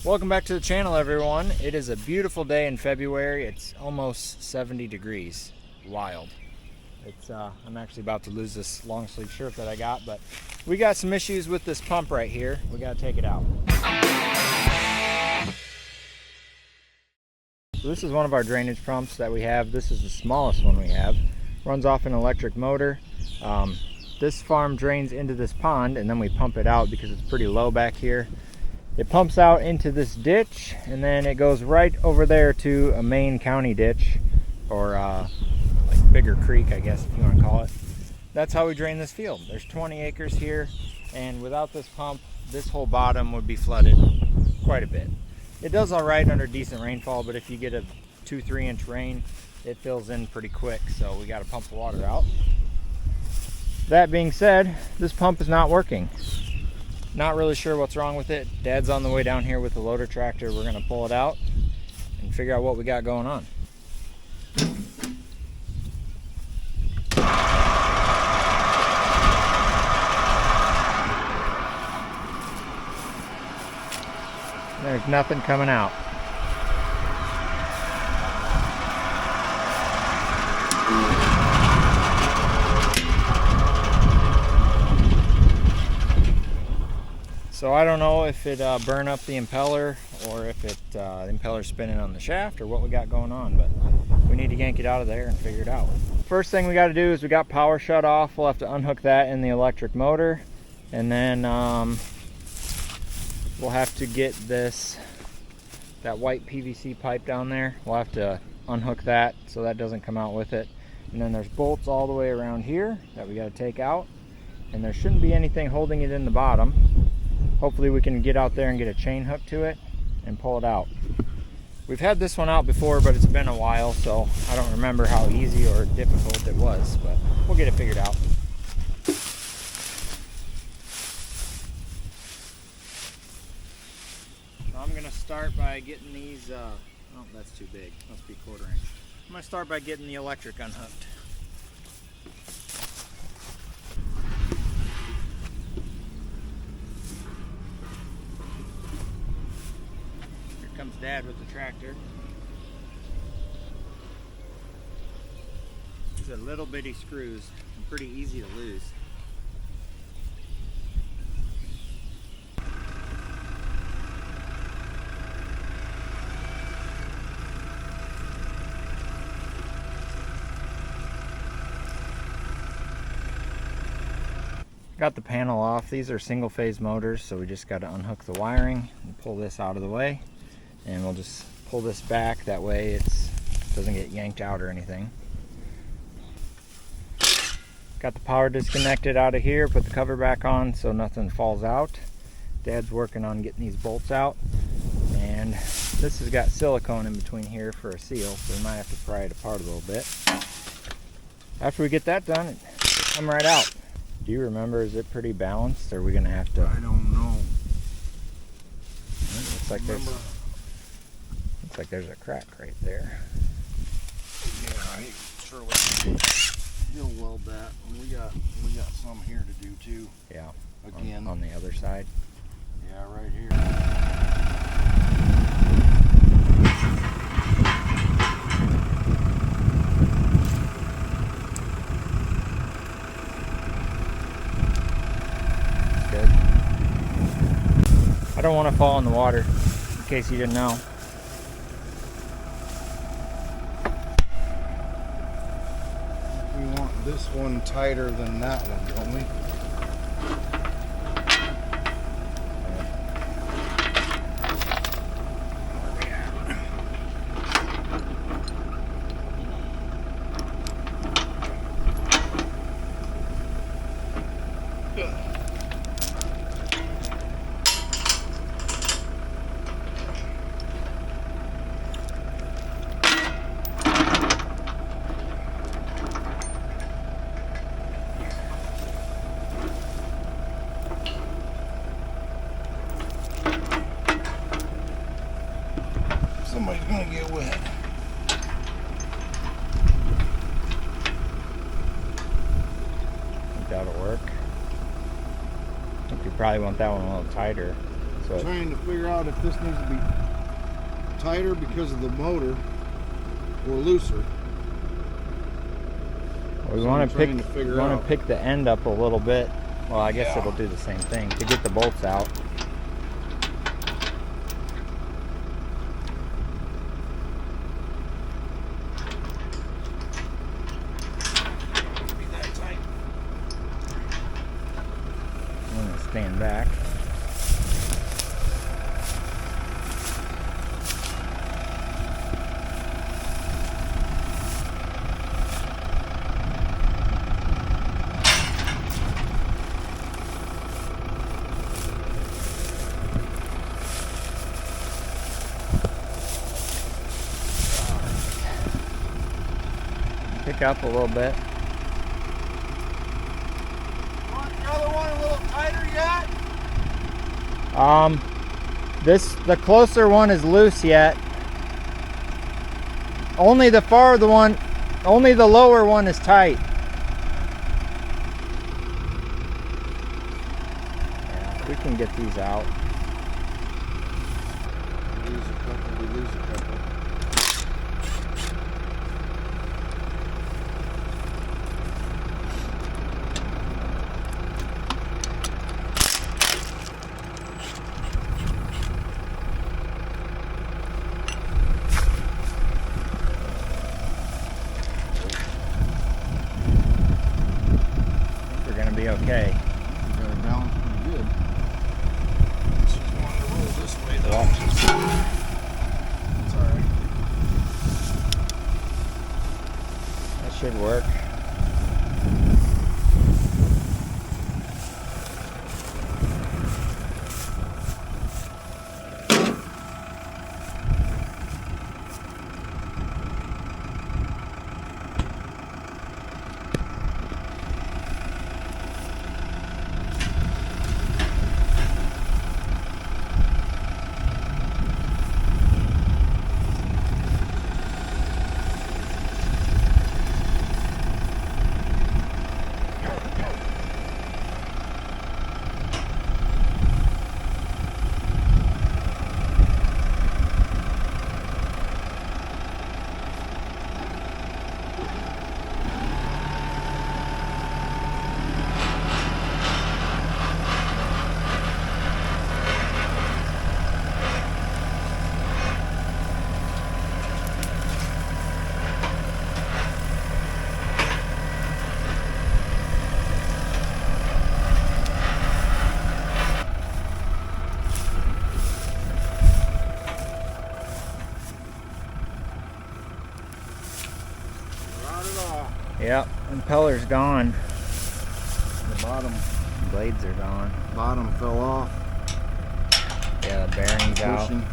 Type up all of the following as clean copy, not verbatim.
Welcome back to the channel, everyone. It is a beautiful day in February. It's almost 70 degrees. Wild. I'm actually about to lose this long sleeve shirt that I got, but we got some issues with this pump right here. We got to take it out. So this is one of our drainage pumps that we have. This is the smallest one we have. Runs off an electric motor. This farm drains into this pond, and then we pump it out because it's pretty low back here. It pumps out into this ditch, and then it goes right over there to a main county ditch, or like bigger creek, I guess, if you want to call it. That's how we drain this field. There's 20 acres here, and without this pump, this whole bottom would be flooded quite a bit. It does all right under decent rainfall, but if you get a 2-3 inch rain, it fills in pretty quick, so we got to pump the water out. That being said, this pump is not working. Not really sure what's wrong with it. Dad's on the way down here with the loader tractor. We're gonna pull it out and figure out what we got going on. There's nothing coming out. So I don't know if it burned up the impeller or if the impeller's spinning on the shaft or what we got going on, but we need to yank it out of there and figure it out. First thing we got to do is we got power shut off. We'll have to unhook that in the electric motor, and then we'll have to get that white PVC pipe down there. We'll have to unhook that so that doesn't come out with it. And then there's bolts all the way around here that we got to take out, and there shouldn't be anything holding it in the bottom. Hopefully we can get out there and get a chain hook to it and pull it out. We've had this one out before, but it's been a while, so I don't remember how easy or difficult it was, but we'll get it figured out. So I'm gonna start by getting these, oh, that's too big, must be 1/4 inch. I'm gonna start by getting the electric unhooked. Comes Dad with the tractor. These are little bitty screws and pretty easy to lose. Got the panel off. These are single phase motors, so we just got to unhook the wiring and pull this out of the way. And we'll just pull this back, that way it doesn't get yanked out or anything. Got the power disconnected out of here, put the cover back on so nothing falls out. Dad's working on getting these bolts out, and this has got silicone in between here for a seal, so we might have to pry it apart a little bit. After we get that done, it'll come right out. Do you remember, is it pretty balanced, or are we gonna have to? I don't know. Looks like there's a crack right there. Yeah, I sure he'll weld that. And we got some here to do too. Yeah. Again. On the other side. Yeah, right here. Good. I don't want to fall in the water, in case you didn't know. We want this one tighter than that one, don't we? Somebody's gonna get wet. Think that'll work. I think you probably want that one a little tighter. So trying to figure out if this needs to be tighter because of the motor or looser. we So want I'm to trying to figure out. pick the end up a little bit. Well, I guess Yeah. it'll do the same thing to get the bolts out. Be that tight. I'm gonna stand back. Pick up a little bit. Want the other one a little tighter yet? The closer one is loose yet. Only the lower one is tight. Yeah, we can get these out. We lose a couple, we lose a couple. We're gonna be okay. We got it balanced pretty good. She's wanting to roll this way though. Yeah. It's alright. That should work. Yep, impeller's gone. The Blades are gone. bottom fell off. Yeah, the bearing's out. Pushing.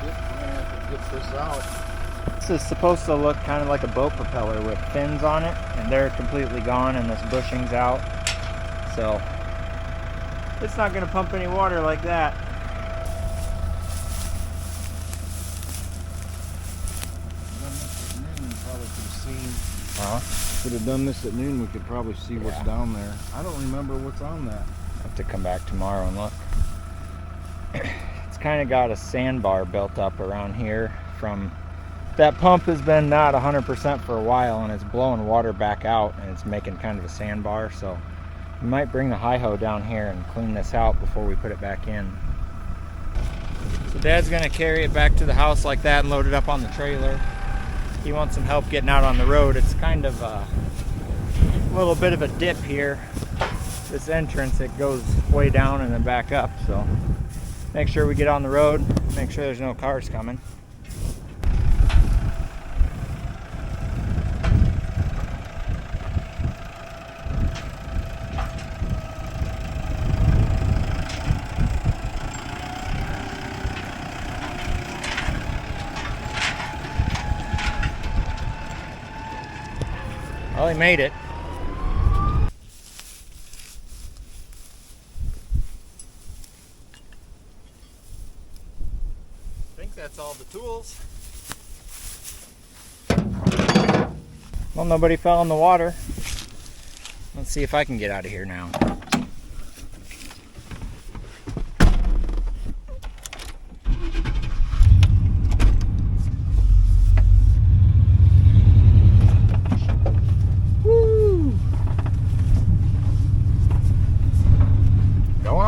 I'm gonna have to get this out. This is supposed to look kind of like a boat propeller with fins on it, and they're completely gone and this bushing's out. So it's not going to pump any water like that. Could have done this at noon, we could probably see what's Yeah. down there. I don't remember what's on that. I have to come back tomorrow and look. It's kind of got a sandbar built up around here from that pump has been not 100% for a while, and it's blowing water back out, and it's making kind of a sandbar. So we might bring the hi-ho down here and clean this out before we put it back in. So Dad's gonna carry it back to the house like that and load it up on the trailer. He wants some help getting out on the road. It's kind of a little bit of a dip here. This entrance, it goes way down and then back up. So make sure we get on the road, make sure there's no cars coming. Well, he made it. I think that's all the tools. Well, nobody fell in the water. Let's see if I can get out of here now.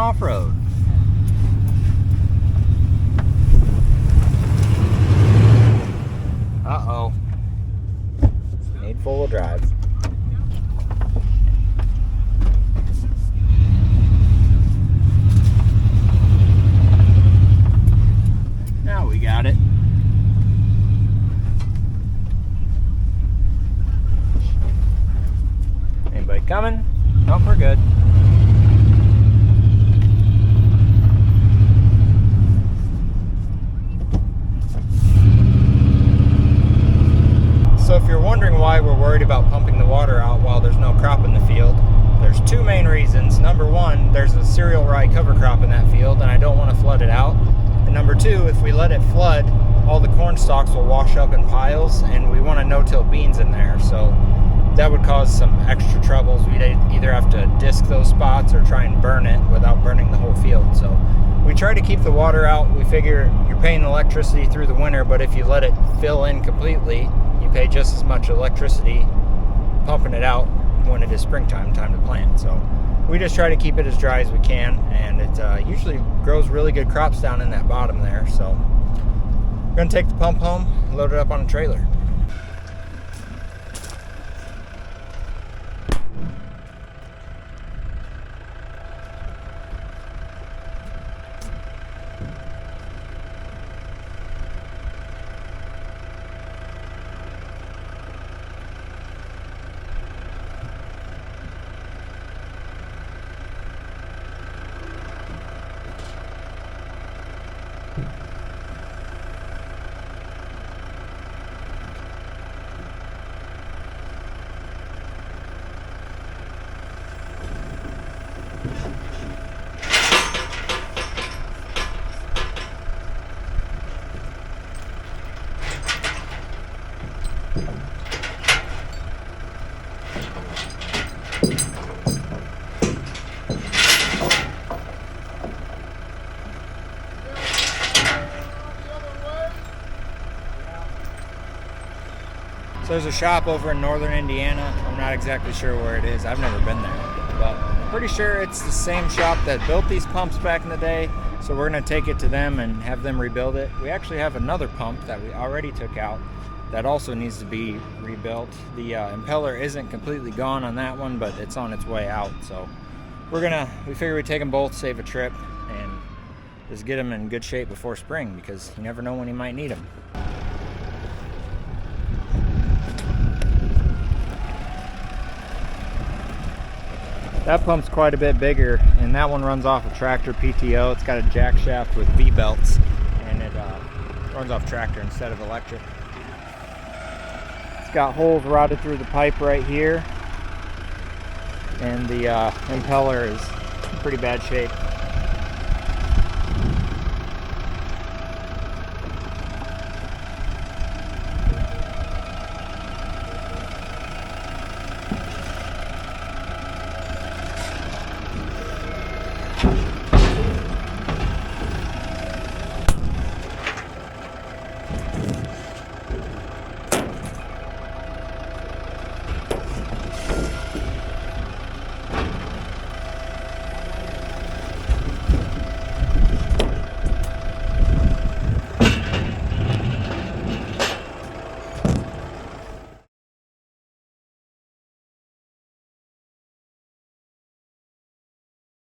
off-road. Uh-oh. Need full drive. Now we got it. Anybody coming? Nope, we're good. So if you're wondering why we're worried about pumping the water out while there's no crop in the field, there's two main reasons. Number one, there's a cereal rye cover crop in that field and I don't want to flood it out. And number two, if we let it flood, all the corn stalks will wash up in piles and we want to no-till beans in there. So that would cause some extra troubles. We'd either have to disc those spots or try and burn it without burning the whole field. So we try to keep the water out. We figure you're paying electricity through the winter, but if you let it fill in completely, you pay just as much electricity pumping it out when it is springtime, time to plant. So we just try to keep it as dry as we can, and it usually grows really good crops down in that bottom there. So we're gonna take the pump home, load it up on a trailer. So there's a shop over in northern Indiana. I'm not exactly sure where it is. I've never been there, but I'm pretty sure it's the same shop that built these pumps back in the day. So we're gonna take it to them and have them rebuild it. We actually have another pump that we already took out that also needs to be rebuilt. The impeller isn't completely gone on that one, but it's on its way out. So we figure we'd take them both, save a trip, and just get them in good shape before spring, because you never know when you might need them. That pump's quite a bit bigger, and that one runs off a tractor PTO. It's got a jack shaft with V-belts, and it runs off tractor instead of electric. It's got holes routed through the pipe right here, and the impeller is in pretty bad shape.